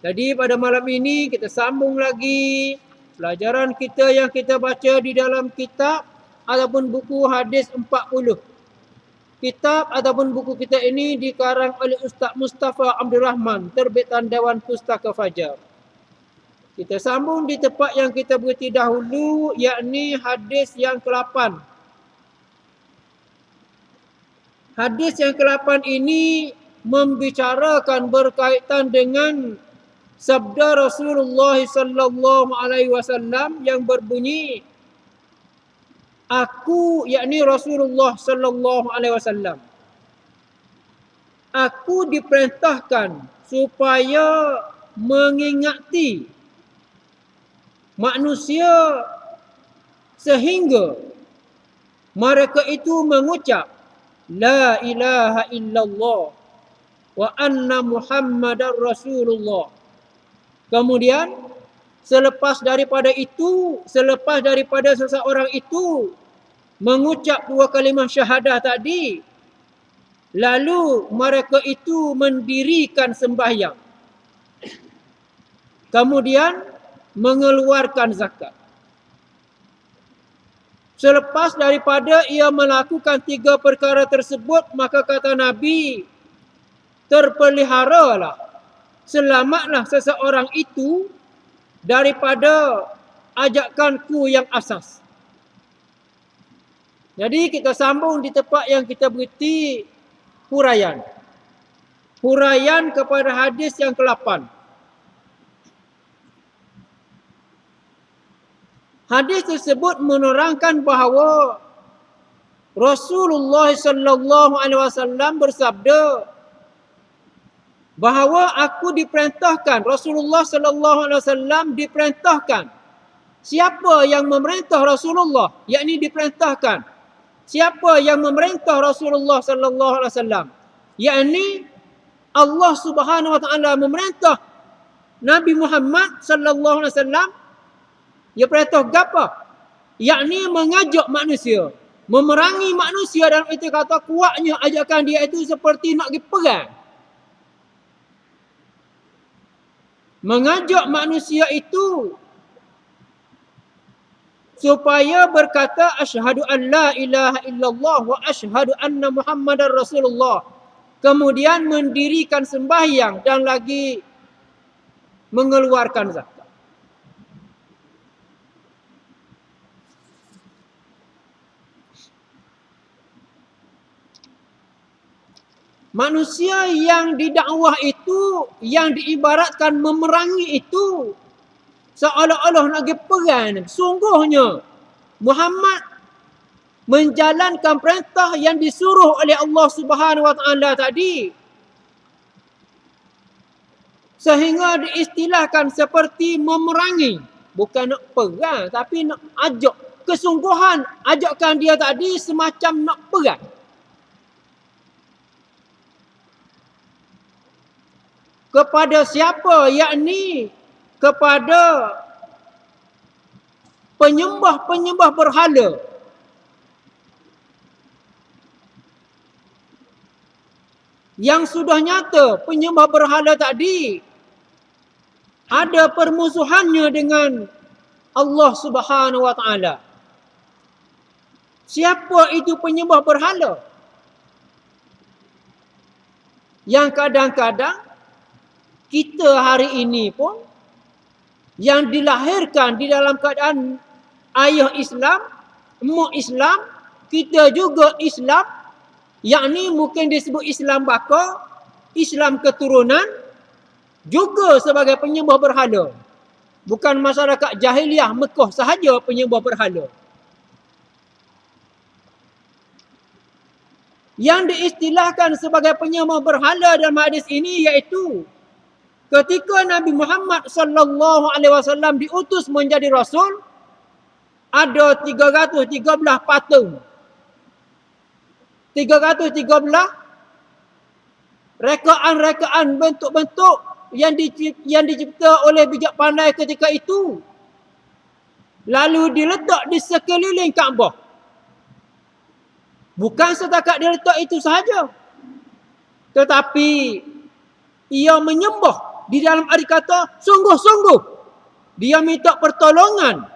Jadi pada malam ini kita sambung lagi pelajaran kita yang kita baca di dalam kitab ataupun buku hadis 40. Kitab ataupun buku kita ini dikarang oleh Ustaz Mustafa Abdul Rahman, terbitan Dewan Pustaka Fajar. Kita sambung di tempat yang kita berhenti dahulu, yakni hadis yang ke-8. Hadis yang ke-8 ini membicarakan berkaitan dengan sabda Rasulullah sallallahu alaihi wasallam yang berbunyi, aku, yakni Rasulullah sallallahu alaihi wasallam, aku diperintahkan supaya mengingati manusia sehingga mereka itu mengucap la ilaha illallah wa anna muhammadar rasulullah. Kemudian selepas daripada seseorang itu mengucap dua kalimah syahadah tadi, lalu mereka itu mendirikan sembahyang, kemudian mengeluarkan zakat. Selepas daripada ia melakukan 3 perkara tersebut, maka kata Nabi, terpeliharalah, selamatlah seseorang itu daripada ajakanku yang asas. Jadi kita sambung di tempat yang kita berhenti huraian. Huraian kepada hadis yang ke-8. Hadis tersebut menerangkan bahawa Rasulullah sallallahu alaihi wasallam bersabda bahawa aku diperintahkan, Rasulullah sallallahu alaihi wasallam diperintahkan. Siapa yang memerintah Rasulullah? Yakni diperintahkan. Siapa yang memerintah Rasulullah sallallahu alaihi wasallam? Yakni Allah Subhanahu wa taala memerintah Nabi Muhammad sallallahu alaihi wasallam. Dia perintah apa? Yakni mengajak manusia, memerangi manusia, dalam itu kata kuatnya ajakan dia itu seperti nak pergi perang. Mengajak manusia itu supaya berkata asyhadu an la ilaha illallah wa asyhadu anna muhammadar rasulullah. Kemudian mendirikan sembahyang dan lagi mengeluarkan zakat. Manusia yang didakwah itu, yang diibaratkan memerangi itu, seolah-olah nak pergi perang. Sungguhnya Muhammad menjalankan perintah yang disuruh oleh Allah Subhanahu wa taala tadi, sehingga diistilahkan seperti memerangi. Bukan nak perang, tapi nak ajak. Kesungguhan ajakan dia tadi semacam nak perang. Kepada siapa? Yakni kepada penyembah-penyembah berhala. Yang sudah nyata penyembah berhala tadi ada permusuhannya dengan Allah Subhanahu wa taala. Siapa itu penyembah berhala? Yang kadang-kadang kita hari ini pun yang dilahirkan di dalam keadaan ayah Islam, mak Islam, kita juga Islam, yakni mungkin disebut Islam baka, Islam keturunan, juga sebagai penyembah berhala. Bukan masyarakat jahiliah Mekah sahaja penyembah berhala. Yang diistilahkan sebagai penyembah berhala dalam hadis ini iaitu ketika Nabi Muhammad sallallahu alaihi wasallam diutus menjadi rasul, ada 313 patung. 313 rekaan-rekaan bentuk-bentuk yang dicipta oleh bijak pandai ketika itu. Lalu diletak di sekeliling Kaabah. Bukan setakat diletak itu sahaja, tetapi ia menyembah di dalam arti kata sungguh-sungguh dia minta pertolongan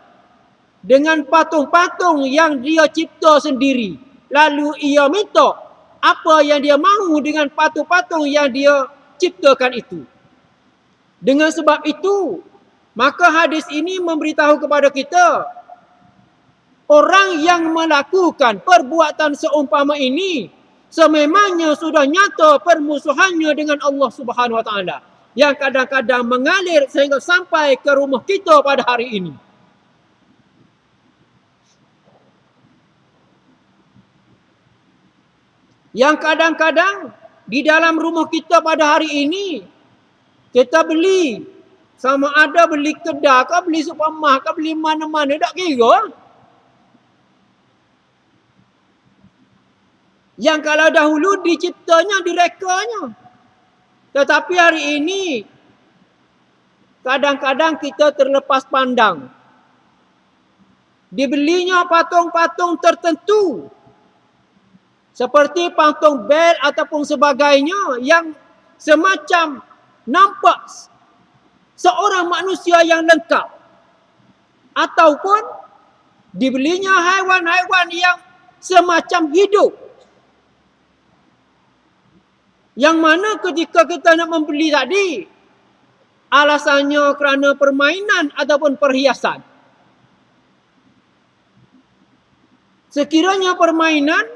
dengan patung-patung yang dia cipta sendiri. Lalu ia minta apa yang dia mahu dengan patung-patung yang dia ciptakan itu. Dengan sebab itu, maka hadis ini memberitahu kepada kita, orang yang melakukan perbuatan seumpama ini sememangnya sudah nyata permusuhannya dengan Allah Subhanahu Wa Taala, yang kadang-kadang mengalir sehingga sampai ke rumah kita pada hari ini. Yang kadang-kadang di dalam rumah kita pada hari ini, kita beli, sama ada beli kedai ke, beli supermarket, ke beli mana-mana, tak kira. Yang kalau dahulu diciptanya, direkanya. Tetapi hari ini, kadang-kadang kita terlepas pandang. Dibelinya patung-patung tertentu, seperti patung bel ataupun sebagainya, yang semacam nampak seorang manusia yang lengkap. Ataupun dibelinya haiwan-haiwan yang semacam hidup. Yang mana ketika kita nak membeli tadi, alasannya kerana permainan ataupun perhiasan. Sekiranya permainan,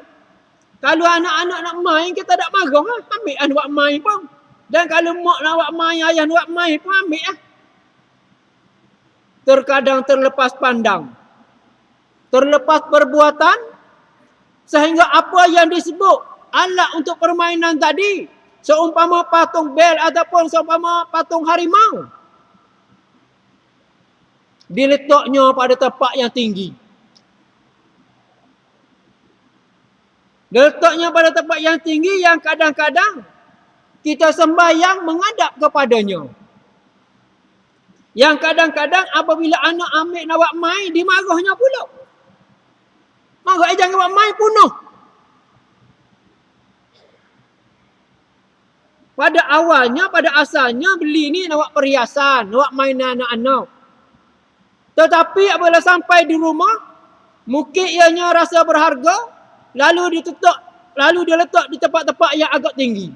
kalau anak-anak nak main, kita tak marah lah. Ambil anak buat main pun. Dan kalau mak nak buat main, ayah nak buat main pun ambil lah. Terkadang terlepas pandang, terlepas perbuatan, sehingga apa yang disebut alat untuk permainan tadi, seumpama patung bel ataupun seumpama patung harimau, diletaknya pada tempat yang tinggi. Diletaknya pada tempat yang tinggi yang kadang-kadang kita sembahyang menghadap kepadanya. Yang kadang-kadang apabila anak ambil nak buat main, dimarahnya pula. Marah, jangan buat main, punuh. Pada awalnya, pada asalnya beli ni nak buat perhiasan, nak buat mainan anak-anak. Tetapi apabila sampai di rumah, mungkin ianya rasa berharga, lalu dia letak di tempat-tempat yang agak tinggi.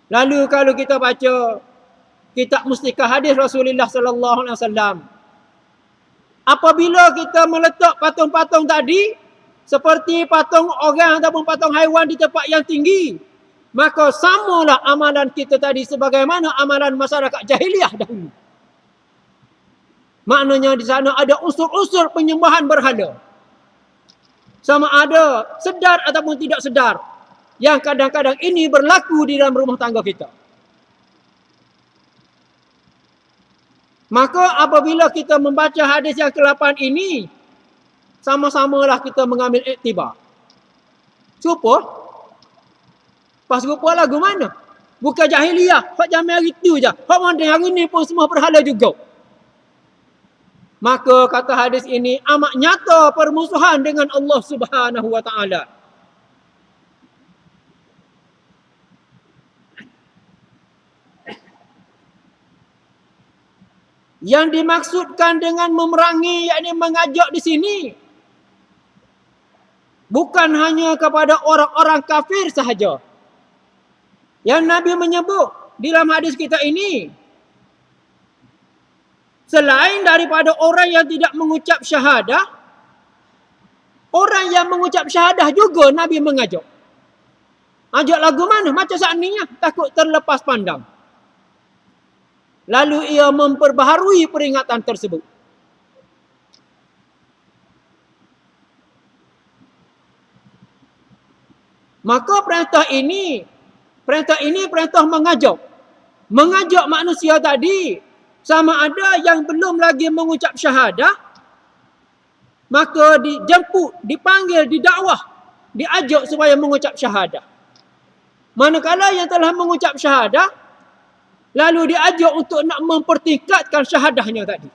Lalu kalau kita baca kitab Mustikah Hadis Rasulullah sallallahu alaihi wasallam, apabila kita meletak patung-patung tadi seperti patung orang ataupun patung haiwan di tempat yang tinggi, maka samalah amalan kita tadi sebagaimana amalan masyarakat jahiliah dahulu. Maknanya di sana ada unsur-unsur penyembahan berhala. Sama ada sedar ataupun tidak sedar. Yang kadang-kadang ini berlaku di dalam rumah tangga kita. Maka apabila kita membaca hadis yang ke-8 ini, sama-samalah kita mengambil iktibar. Supa? Pas rupa lagu mana? Bukan jahiliah. Hak zaman hari tu je. Hak mana hari ni pun semua berhala juga. Maka kata hadis ini amat nyata permusuhan dengan Allah Subhanahu Wa Taala. Yang dimaksudkan dengan memerangi, yakni mengajak di sini, bukan hanya kepada orang-orang kafir sahaja. Yang Nabi menyebut dalam hadis kita ini, selain daripada orang yang tidak mengucap syahadah, orang yang mengucap syahadah juga Nabi mengajak. Ajak lagu mana? Macam saat ni, takut terlepas pandang. Lalu ia memperbaharui peringatan tersebut. Maka perintah ini perintah mengajak. Mengajak manusia tadi, sama ada yang belum lagi mengucap syahadah, maka dijemput, dipanggil, didakwah, diajak supaya mengucap syahadah. Manakala yang telah mengucap syahadah, lalu diajak untuk nak mempertingkatkan syahadahnya tadi.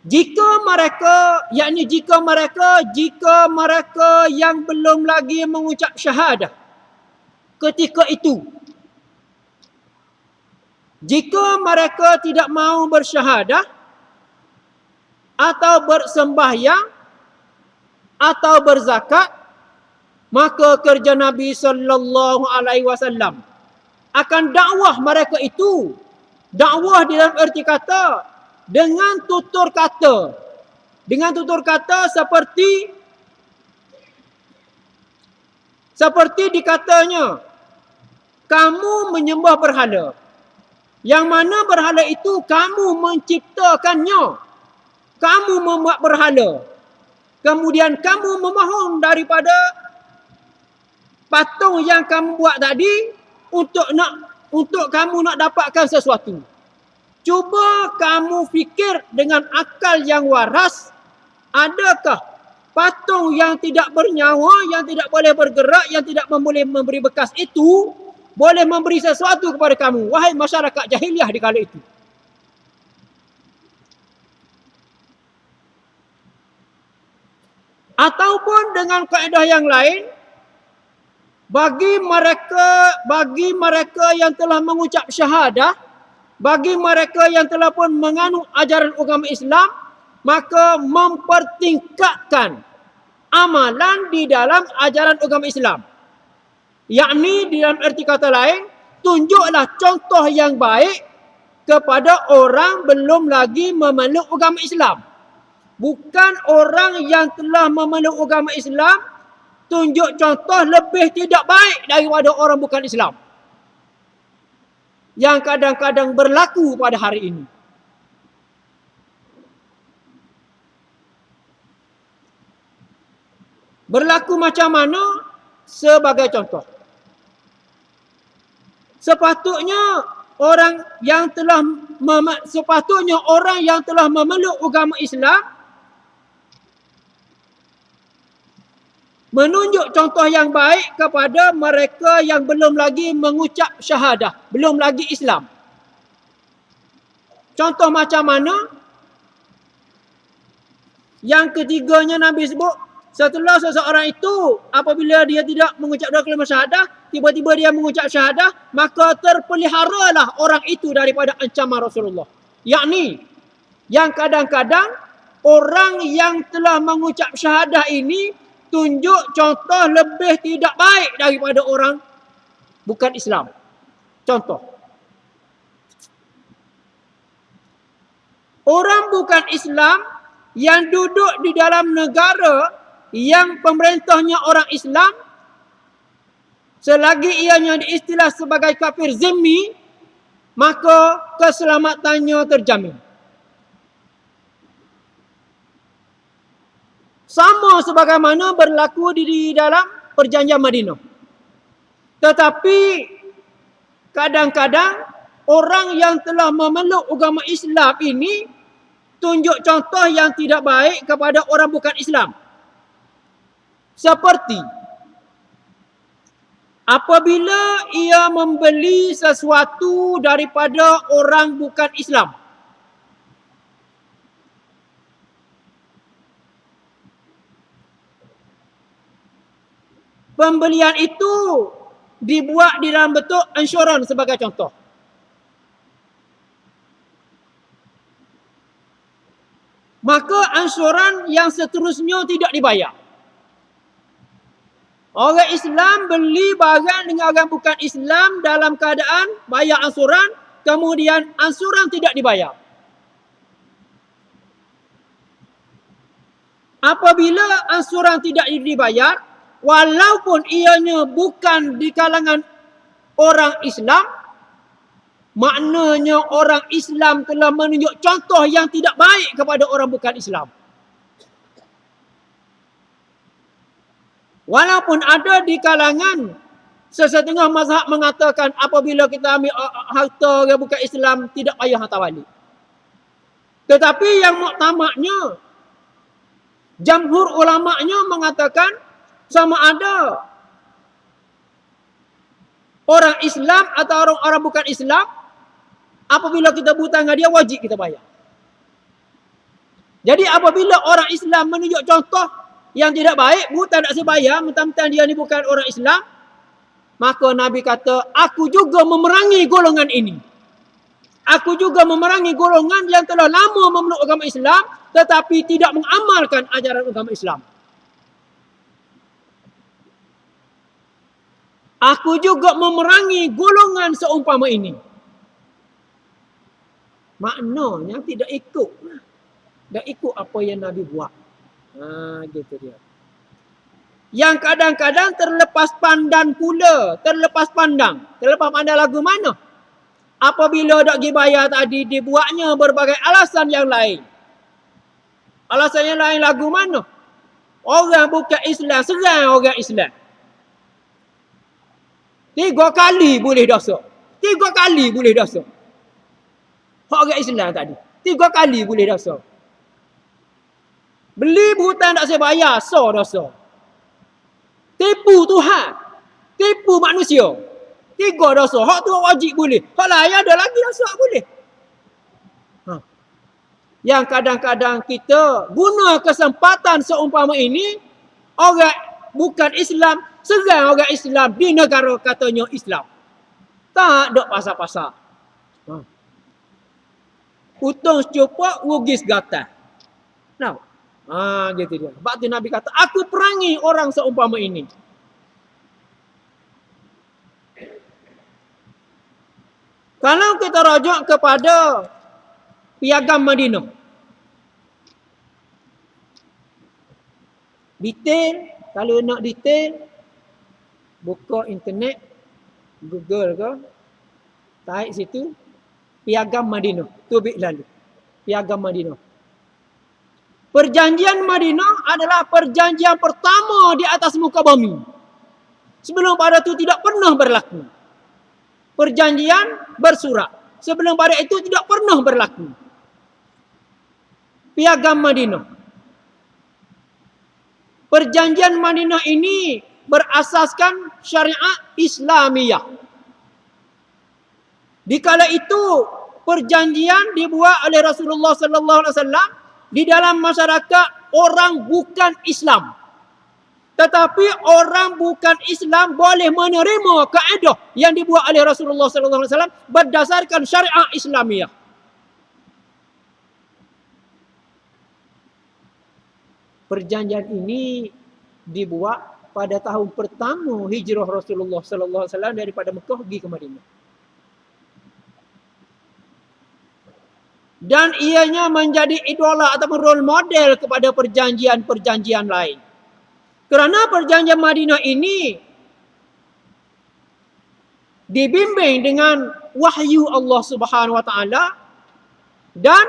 Jika mereka yang belum lagi mengucap syahadah ketika itu, jika mereka tidak mahu bersyahadah atau bersembahyang atau berzakat, maka kerja Nabi sallallahu alaihi wasallam akan dakwah mereka itu. Dakwah dalam erti kata dengan tutur kata seperti dikatanya, kamu menyembah berhala, yang mana berhala itu kamu menciptakannya, kamu membuat berhala, kemudian kamu memohon daripada patung yang kamu buat tadi untuk kamu nak dapatkan sesuatu. Cuba kamu fikir dengan akal yang waras, adakah patung yang tidak bernyawa, yang tidak boleh bergerak, yang tidak boleh memberi bekas itu boleh memberi sesuatu kepada kamu, wahai masyarakat jahiliah di kala itu? Ataupun dengan kaedah yang lain, bagi mereka yang telah mengucap syahadah, bagi mereka yang telah pun menganut ajaran agama Islam, maka mempertingkatkan amalan di dalam ajaran agama Islam. Yakni di dalam erti kata lain, tunjuklah contoh yang baik kepada orang belum lagi memeluk agama Islam. Bukan orang yang telah memeluk agama Islam tunjuk contoh lebih tidak baik daripada orang bukan Islam, yang kadang-kadang berlaku pada hari ini. Berlaku macam mana? Sebagai contoh, sepatutnya orang yang telah memeluk agama Islam menunjuk contoh yang baik kepada mereka yang belum lagi mengucap syahadah, belum lagi Islam. Contoh macam mana? Yang ketiganya Nabi sebut, setelah seseorang itu apabila dia tidak mengucap dua kalimah syahadah, tiba-tiba dia mengucap syahadah, maka terpeliharalah orang itu daripada ancaman Rasulullah. Yakni, yang kadang-kadang orang yang telah mengucap syahadah ini tunjuk contoh lebih tidak baik daripada orang bukan Islam. Contoh, orang bukan Islam yang duduk di dalam negara yang pemerintahnya orang Islam, selagi ianya diistilah sebagai kafir zimmi, maka keselamatannya terjamin. Sama sebagaimana berlaku di dalam perjanjian Madinah. Tetapi kadang-kadang orang yang telah memeluk agama Islam ini tunjuk contoh yang tidak baik kepada orang bukan Islam. Seperti apabila ia membeli sesuatu daripada orang bukan Islam, pembelian itu dibuat di dalam bentuk ansuran sebagai contoh. Maka ansuran yang seterusnya tidak dibayar. Orang Islam beli barang dengan orang bukan Islam dalam keadaan bayar ansuran, kemudian ansuran tidak dibayar. Apabila ansuran tidak dibayar, walaupun ianya bukan di kalangan orang Islam, maknanya orang Islam telah menunjuk contoh yang tidak baik kepada orang bukan Islam. Walaupun ada di kalangan sesetengah mazhab mengatakan apabila kita ambil harta orang bukan Islam tidak payah hantar balik. Tetapi yang muktamadnya, jamhur ulama'nya mengatakan sama ada orang Islam atau orang bukan Islam, apabila kita berhutang dengan dia wajib kita bayar. Jadi apabila orang Islam menunjuk contoh yang tidak baik, bukan tak sebayang, mentang-mentang dia ni bukan orang Islam, maka Nabi kata, aku juga memerangi golongan ini. Aku juga memerangi golongan yang telah lama memeluk agama Islam, tetapi tidak mengamalkan ajaran agama Islam. Aku juga memerangi golongan seumpama ini. Maknanya tidak ikut. Tak ikut apa yang Nabi buat. Gitu dia. Yang kadang-kadang terlepas pandang pula. Terlepas pandang. Terlepas pandang lagu mana? Apabila tak pergi bayar tadi, dibuatnya berbagai alasan yang lain. Alasan yang lain lagu mana? Orang bukan Islam, serang orang Islam. 3 kali boleh dosa. 3 kali boleh dosa. Orang Islam tadi. 3 kali boleh dosa. Beli berhutang tak saya bayar, so dosa. Tipu Tuhan. Tipu manusia. 3 dosa. Hak tu wajib boleh. Hak lain ada lagi dosa boleh. Yang kadang-kadang kita guna kesempatan seumpama ini, orang bukan Islam, serang orang Islam di negara katanya Islam. Tak ada pasal-pasal. Untung secupak, rugi segata. Nah. Gitu dia. Sebab tu Nabi kata, aku perangi orang seumpama ini. Kalau kita rujuk kepada piagam Madinah. Detail, kalau nak detail, buka internet, Google ke, tarik situ, piagam Madinah. Tubik lalu. Piagam Madinah. Perjanjian Madinah adalah perjanjian pertama di atas muka bumi. Sebelum pada itu tidak pernah berlaku. Perjanjian bersurat. Sebelum pada itu tidak pernah berlaku. Piagam Madinah. Perjanjian Madinah ini berasaskan syariat Islamiyah. Dikala itu perjanjian dibuat oleh Rasulullah sallallahu alaihi wasallam di dalam masyarakat orang bukan Islam. Tetapi orang bukan Islam boleh menerima kaedah yang dibuat oleh Rasulullah sallallahu alaihi wasallam berdasarkan syariat Islamiyah. Perjanjian ini dibuat pada tahun pertama hijrah Rasulullah sallallahu alaihi wasallam daripada Mekah pergi ke Madinah. Dan ianya menjadi idola ataupun role model kepada perjanjian-perjanjian lain. Kerana perjanjian Madinah ini dibimbing dengan wahyu Allah Subhanahu Wa Taala dan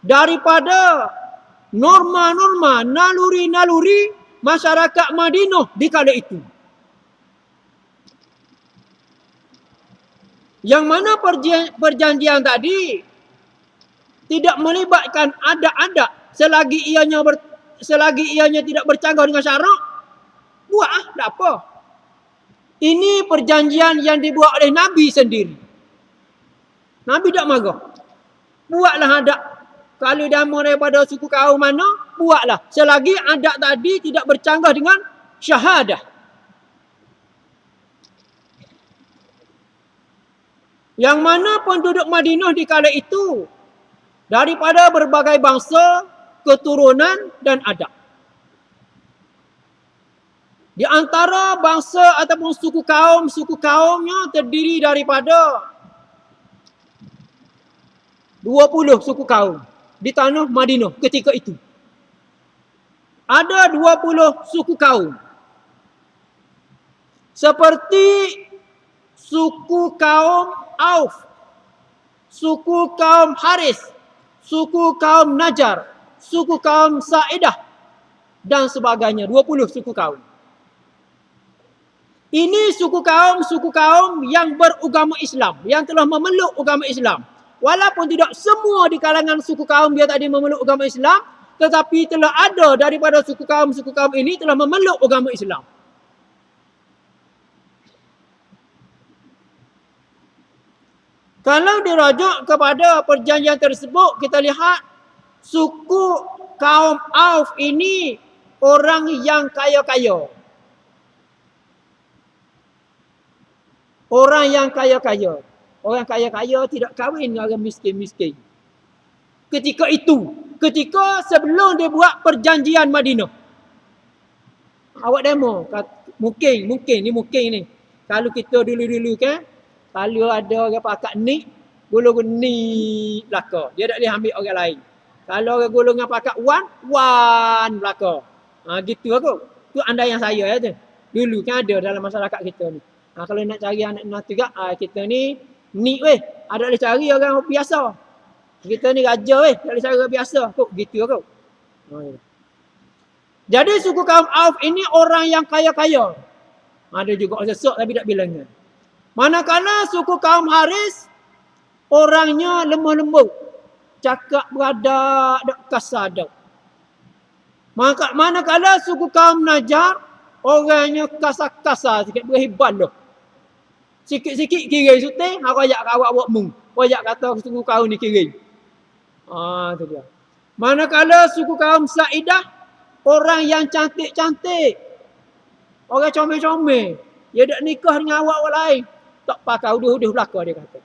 daripada norma-norma, naluri-naluri masyarakat Madinah di kala itu. Yang mana perjanjian tadi tidak melibatkan adat-adat selagi ianya tidak bercanggah dengan syarak, buat tak apa. Ini perjanjian yang dibuat oleh Nabi sendiri. Nabi tak marah. Buatlah adat. Kalau dama daripada suku kaum mana, buatlah. Selagi adat tadi tidak bercanggah dengan syahadah. Yang mana penduduk Madinah di kala itu daripada berbagai bangsa, keturunan dan adat. Di antara bangsa ataupun suku kaumnya terdiri daripada 20 suku kaum di tanah Madinah ketika itu. Ada 20 suku kaum. Seperti suku kaum Auf, suku kaum Haris, suku kaum Najar, suku kaum Sa'idah dan sebagainya. 20 suku kaum. Ini suku kaum yang beragama Islam, yang telah memeluk agama Islam. Walaupun tidak semua di kalangan suku kaum dia tadi memeluk agama Islam, tetapi telah ada daripada suku kaum ini telah memeluk agama Islam. Kalau dirujuk kepada perjanjian tersebut, kita lihat suku kaum Auf ini orang yang kaya-kaya. Orang yang kaya-kaya. Orang kaya-kaya tidak kahwin dengan orang miskin-miskin. Ketika sebelum dia buat perjanjian Madinah. Awak demo, mungkin ni. Kalau kita dulu-dulu kan, kalau ada orang pakat ni, golongan ni belaka. Dia tak boleh ambil orang lain. Kalau orang golongan pakat wan belaka. Gitu aku. Tu andaian saya tu. Dulu kan ada dalam masyarakat kita ni. Kalau nak cari anak juga, kita ni weh. Ada boleh cari orang biasa. Kita ni raja weh, tak boleh cari orang biasa. Kok gitu aku. Jadi suku kaum Auf ini orang yang kaya-kaya. Ada juga orang sesok tapi tak bilangan. Manakala suku kaum Haris, orangnya lemah lembut. Cakap beradak, tak kasar dak. Manakala suku kaum Najar, orangnya kasar-kasar sikit, berhibat dah. Sikit-sikit kira sutih, rayak awak mung. Rayak kata suku kaum ni kira. Tu dia. Manakala suku kaum Sa'idah, orang yang cantik-cantik. Orang comel-comel. Dia tak nikah dengan awak lain. Tak pakai uduh-uduh belaka dia kata.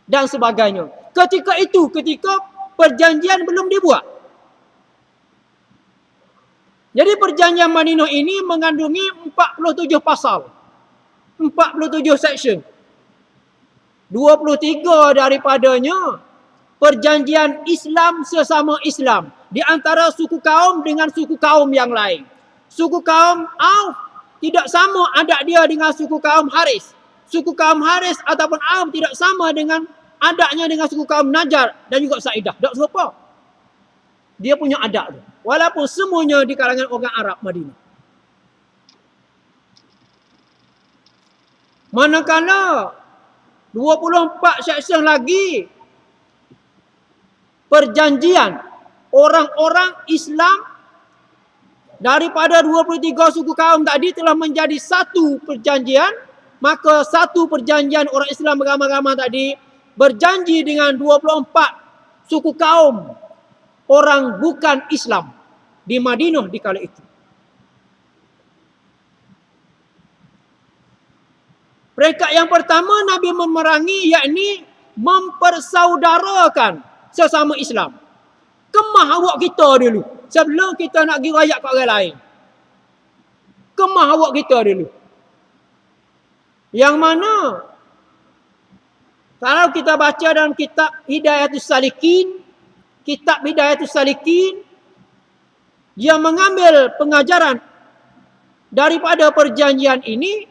Dan sebagainya. Ketika perjanjian belum dibuat. Jadi perjanjian Madinah ini mengandungi 47 pasal. 47 section. 23 daripadanya perjanjian Islam sesama Islam. Di antara suku kaum dengan suku kaum yang lain. Suku kaum Auf tidak sama adat dia dengan suku kaum Haris. Suku kaum Haris ataupun Auf tidak sama dengan adatnya dengan suku kaum Najar dan juga Sa'idah. Tak serupa. Dia punya adat tu. Walaupun semuanya di kalangan orang Arab Madinah. Manakala 24 section lagi perjanjian orang-orang Islam daripada 23 suku kaum tadi telah menjadi satu perjanjian, maka satu perjanjian orang Islam beramai-ramai tadi berjanji dengan 24 suku kaum orang bukan Islam di Madinah di kala itu. Peringkat yang pertama Nabi memerangi, yakni mempersaudarakan sesama Islam. Kemah awak kita dulu sebelum kita nak pergi rayak kat orang lain. Kemah awak kita dulu. Yang mana kalau kita baca dalam kitab Hidayatus Salikin, dia mengambil pengajaran daripada perjanjian ini.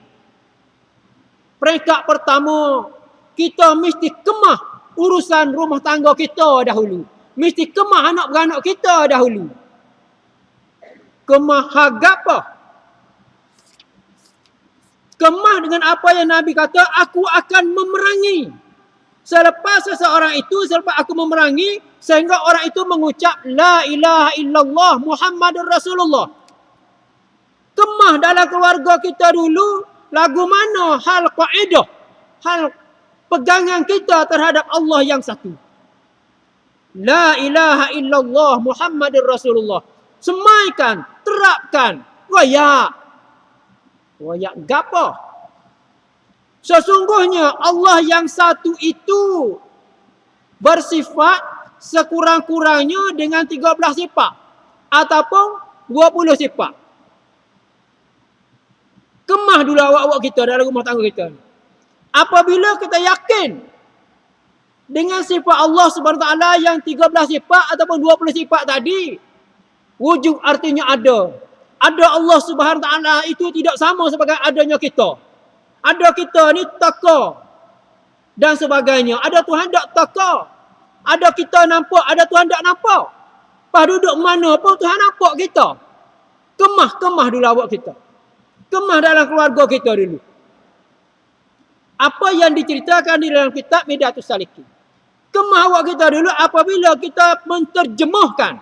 Peringkat pertama, kita mesti kemah urusan rumah tangga kita dahulu. Mesti kemah anak beranak kita dahulu. Kemah apa? Kemah dengan apa yang Nabi kata, aku akan memerangi. Selepas aku memerangi, sehingga orang itu mengucap, La ilaha illallah Muhammadur Rasulullah. Kemah dalam keluarga kita dulu, lagu mana hal kaedah, hal pegangan kita terhadap Allah yang satu. La ilaha illallah Muhammadur Rasulullah. Semaikan, terapkan, royak. Royak gapo? Sesungguhnya Allah yang satu itu bersifat sekurang-kurangnya dengan 13 sifat ataupun 20 sifat. Kemah dulu awak-awak kita dalam rumah tangga kita. Apabila kita yakin dengan sifat Allah SWT yang 13 sifat ataupun 20 sifat tadi, wujud artinya ada. Ada Allah SWT itu tidak sama sebagai adanya kita. Ada kita ni taka dan sebagainya. Ada Tuhan tak taka. Ada kita nampak, ada Tuhan tak nampak. Pas duduk mana pun Tuhan nampak kita. Kemah dulu awak kita. Kemah dalam keluarga kita dulu. Apa yang diceritakan di dalam kitab Hidayatus Salikin. Kemah awak kita dulu apabila kita menterjemahkan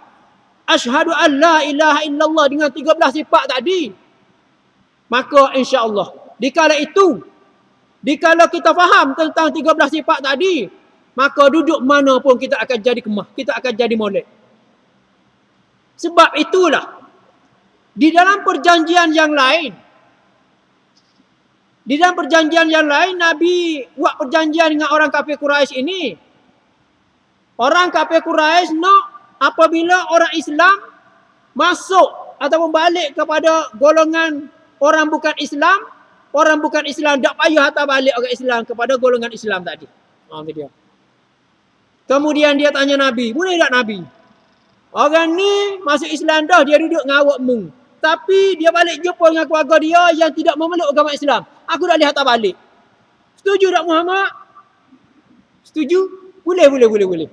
asyhadu an la ilaha illallah dengan 13 sifat tadi. Maka insya-Allah dikala kita faham tentang 13 sifat tadi, maka duduk mana pun kita akan jadi kemah, kita akan jadi molek. Sebab itulah di dalam perjanjian yang lain, Nabi buat perjanjian dengan orang kafir Quraisy ini. Orang kafir Quraisy nak apabila orang Islam masuk ataupun balik kepada golongan orang bukan Islam tak payah hantar balik orang Islam kepada golongan Islam tadi. Itu dia. Kemudian dia tanya Nabi, boleh tak Nabi? Orang ni masuk Islam dah, dia duduk dengan awakmu. Tapi dia balik jumpa dengan keluarga dia yang tidak memeluk agama Islam. Aku tak boleh hantar balik. Setuju tak Muhammad? Setuju? Boleh.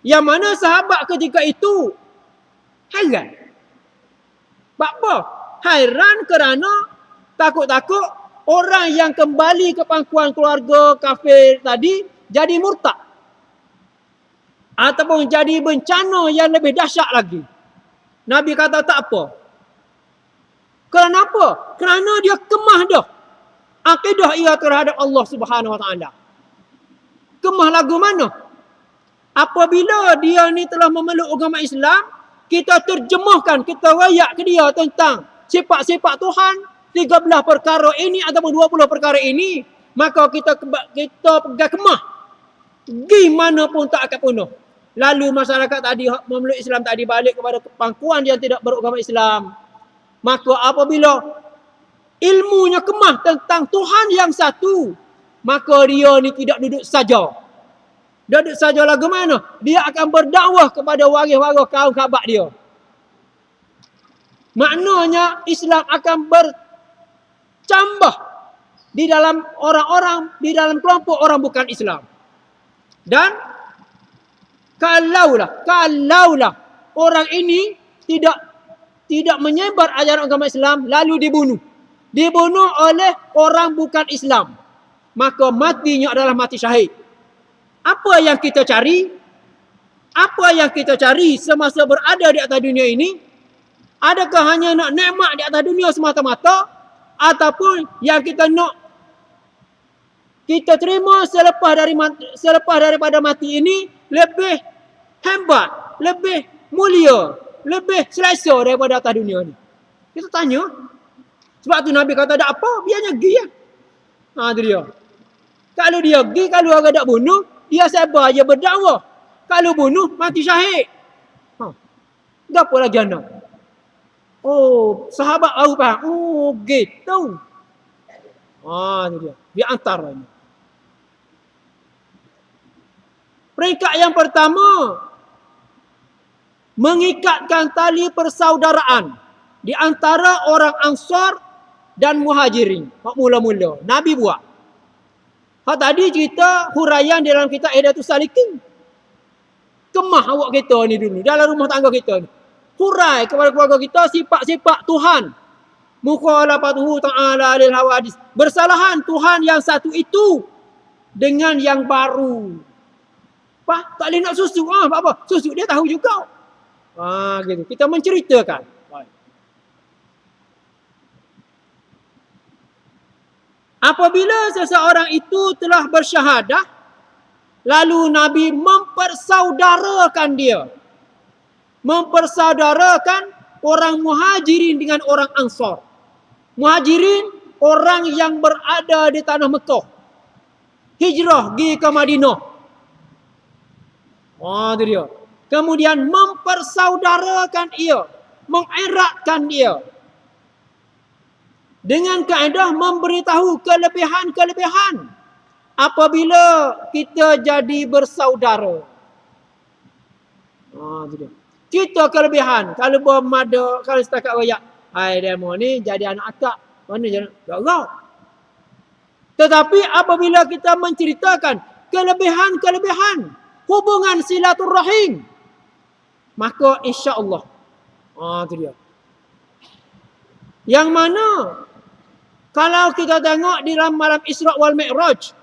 Yang mana sahabat ketika itu hairan. Sebab apa? Hairan kerana takut-takut orang yang kembali ke pangkuan keluarga kafir tadi jadi murtad. Ataupun jadi bencana yang lebih dahsyat lagi. Nabi kata tak apa. Kenapa? Kerana dia kemah dah akidah ia terhadap Allah Subhanahu Wa Taala. Kemah lagu mana? Apabila dia ni telah memeluk agama Islam, kita terjemahkan, kita rayak ke dia tentang sifat-sifat Tuhan, 13 perkara ini ataupun 20 perkara ini, maka kita pegang kemah. Gimana pun tak akan penuh. Lalu masyarakat tadi memeluk Islam tadi balik kepada pangkuan yang tidak beragama Islam. Maka apabila ilmunya kemah tentang Tuhan yang satu, maka dia ni tidak duduk saja. Duduk saja lagu mana? Dia akan berdakwah kepada waris-waris kaum khabat dia. Maknanya Islam akan bercambah di dalam orang-orang, di dalam kelompok orang bukan Islam. Dan kalaulah orang ini tidak menyebar ajaran agama Islam lalu dibunuh oleh orang bukan Islam, maka matinya adalah mati syahid. Apa yang kita cari? Apa yang kita cari semasa berada di atas dunia ini? Adakah hanya nak nikmat di atas dunia semata-mata, ataupun yang kita nak kita terima selepas daripada mati ini lebih hebat, lebih mulia, lebih selesa daripada atas dunia ni? Kita tanya. Sebab tu Nabi kata tak apa, biarnya pergi ya. Itu dia. Kalau dia pergi, kalau orang tak bunuh, dia sabar je berdakwah. Kalau bunuh, mati syahid. Apa lagi anak? Oh, sahabat baru faham. Oh, gitu. Itu dia. Dia antaranya. Peringkat yang pertama, mengikatkan tali persaudaraan di antara orang Ansar dan Muhajirin. Mula-mula Nabi buat. Tadi cerita huraian dalam kitab Ihdatus Salikin. Kemah awak kita ni dulu, dalam rumah tangga kita ni. Hurai kepada keluarga kita sifat-sifat Tuhan. Mukhalafatuhu ta'ala lil hawadis. Bersalahan Tuhan yang satu itu dengan yang baru. Tak boleh nak susuk. Apa? Susuk dia tahu juga. Gitu. Kita menceritakan. Apabila seseorang itu telah bersyahadah, lalu Nabi mempersaudarakan dia. Mempersaudarakan orang Muhajirin dengan orang Ansar. Muhajirin, orang yang berada di tanah Mekah. Hijrah pergi ke Madinah. Itu dia. Kemudian mempersaudarakan ia. Mengeratkan dia. Dengan kaedah memberitahu kelebihan-kelebihan apabila kita jadi bersaudara. Kita kelebihan. Kalau bermada, kalau setakat rakyat, hai demo ni jadi anak akak. Mana jadi? Tak tahu. Tetapi apabila kita menceritakan kelebihan-kelebihan hubungan silaturrahim, maka insya-Allah. Itu dia. Yang mana kalau kita tengok di dalam malam Isra' wal Mi'raj,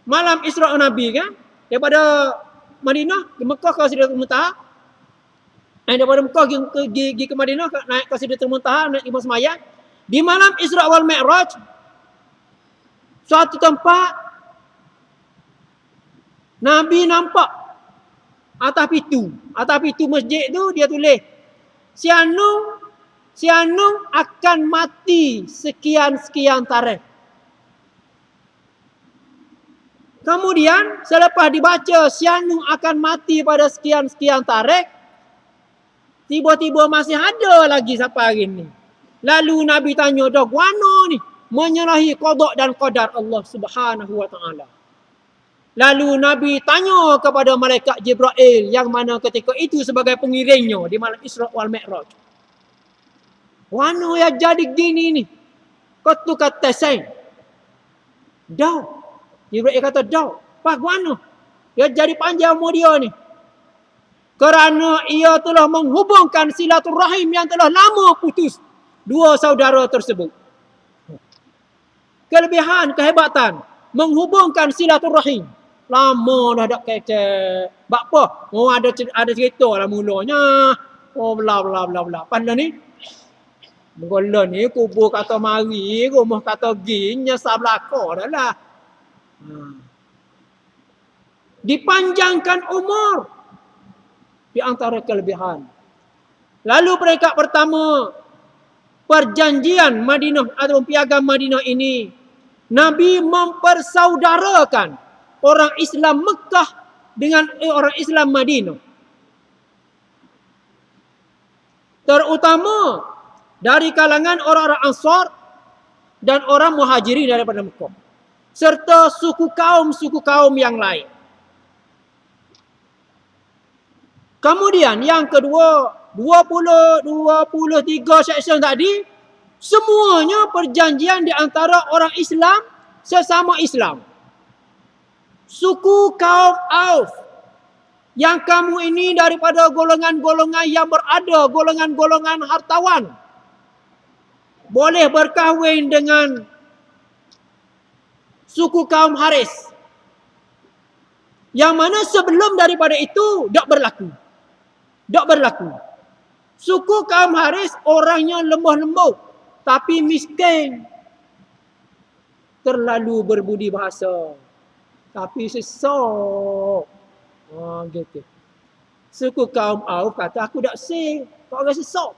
malam Isra' Nabi kan, daripada Madinah ke Mekah ke Sidratul Muntaha, daripada Mekah pergi ke Madinah, naik ke Sidratul Muntaha, naik Imam Semayang. Di malam Isra' wal Mi'raj, suatu tempat Nabi nampak atas pintu masjid tu dia tulis Si Anung akan mati sekian-sekian tarikh. Kemudian selepas dibaca si Anung akan mati pada sekian-sekian tarikh, tiba-tiba masih ada lagi sampai hari ni. Lalu Nabi tanya, dah guana ni menyalahi qada dan qadar Allah Subhanahu wa taala. Lalu Nabi tanya kepada malaikat Jibril yang mana ketika itu sebagai pengiringnya di malam Isra wal Mi'raj. Guana yang jadi gini ni? Kau tu kata sen. Dah. Jibril kata dah. Pak guana. Dia jadi panjang umur dia ni. Kerana ia telah menghubungkan silaturahim yang telah lama putus dua saudara tersebut. Kelebihan, kehebatan menghubungkan silaturahim. Lama dah tak kecek. Bak apa? Oh ada cerita lah mulanya. Oh bla bla bla bla. Pandai ni. Mula ni kubur kata mari, rumah kata gi, nyesal belaka dah lah. Dipanjangkan umur. Di antara kelebihan. Lalu peringkat pertama, perjanjian Madinah atau piagam Madinah ini, Nabi mempersaudarakan orang Islam Mekah dengan orang Islam Madinah. Terutama dari kalangan orang-orang Ansar dan orang Muhajirin daripada Mekah. Serta suku kaum yang lain. Kemudian yang kedua, 23 section tadi, semuanya perjanjian di antara orang Islam sesama Islam. Suku kaum Auf, yang kamu ini daripada golongan-golongan yang berada, golongan-golongan hartawan, boleh berkahwin dengan suku kaum Haris. Yang mana sebelum daripada itu tak berlaku. Suku kaum Haris orangnya lemah lembut tapi miskin. Terlalu berbudi bahasa. Tapi sesok. Gitu. Suku kaum Auf kata aku tak sing. Kau orang sesok.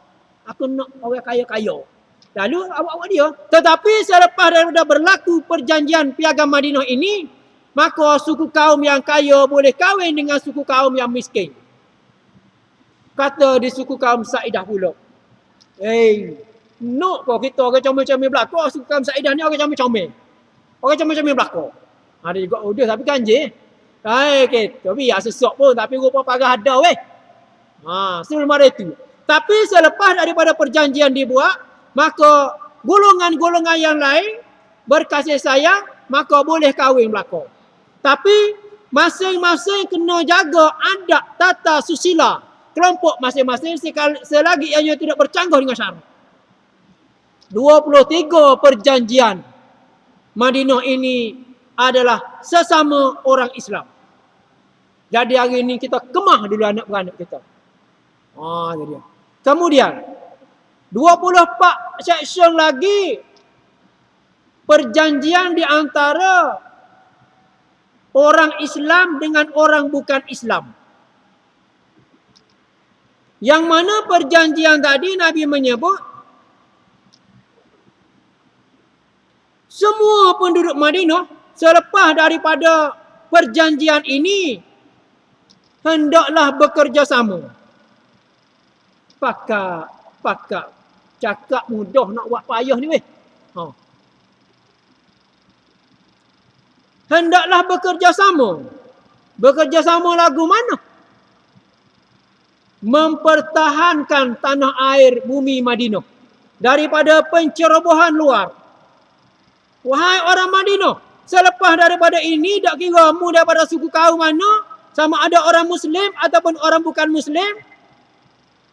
Aku nak orang kaya-kaya. Lalu awak-awak dia. Tetapi selepas daripada berlaku perjanjian piagam Madinah ini, maka suku kaum yang kaya boleh kahwin dengan suku kaum yang miskin. Kata di suku kaum Sa'idah pula. Nak kau kita orang comel-comel belakang. Suku kaum Sa'idah ni orang comel-comel. Orang comel-comel belakang. Ada juga udah tapi kanjir. Kita biar sesok pun tapi rupa parah ada weh. Sebelum ada itu. Tapi selepas daripada perjanjian dibuat, maka golongan-golongan yang lain berkasih sayang, maka boleh kahwin belakang. Tapi masing-masing kena jaga adat tata susila kelompok masing-masing selagi ia tidak bercanggah dengan syarat. 23 perjanjian Madinah ini adalah sesama orang Islam. Jadi hari ini kita kemah dulu anak-anak kita. Jadi dia. Kemudian 24 section lagi perjanjian di antara orang Islam dengan orang bukan Islam. Yang mana perjanjian tadi Nabi menyebut semua penduduk Madinah selepas daripada perjanjian ini hendaklah bekerja sama. Pakak cakap mudah nak buat payah ni weh. Hendaklah bekerja sama. Bekerja sama lagu mana? Mempertahankan tanah air bumi Madinah daripada pencerobohan luar. Wahai orang Madinah, selepas daripada ini tak kira mu daripada suku kaum mana, sama ada orang Muslim ataupun orang bukan Muslim,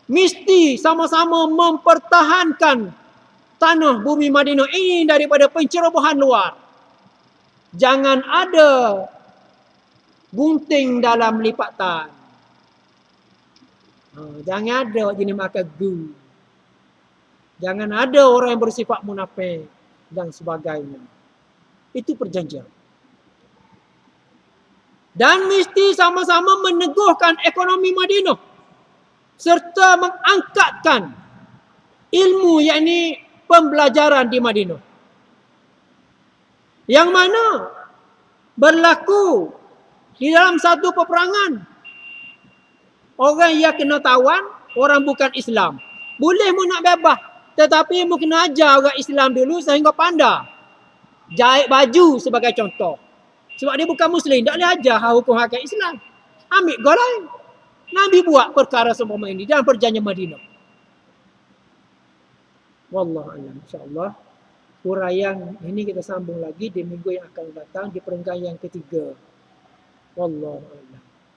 mesti sama-sama mempertahankan tanah bumi Madinah ini daripada pencerobohan luar. Jangan ada gunting dalam lipatan. Jangan ada jenis makan gu. Jangan ada orang yang bersifat munafik dan sebagainya. Itu perjanjian. Dan mesti sama-sama meneguhkan ekonomi Madinah. serta mengangkatkan ilmu yakni pembelajaran di Madinah. Yang mana berlaku di dalam satu peperangan, orang yang kena tawan, orang bukan Islam. Boleh mu nak bebas, tetapi mu kena ajar orang Islam dulu sehingga pandai. Jahit baju sebagai contoh. Sebab dia bukan Muslim, tak boleh ajar hukum hakikat Islam. Ambil kau lain. Nabi buat perkara semua ini dalam perjanjian Madinah. Wallahu a'lam. InsyaAllah huraian ini kita sambung lagi di minggu yang akan datang di perenggan yang ketiga. Wallahu a'lam.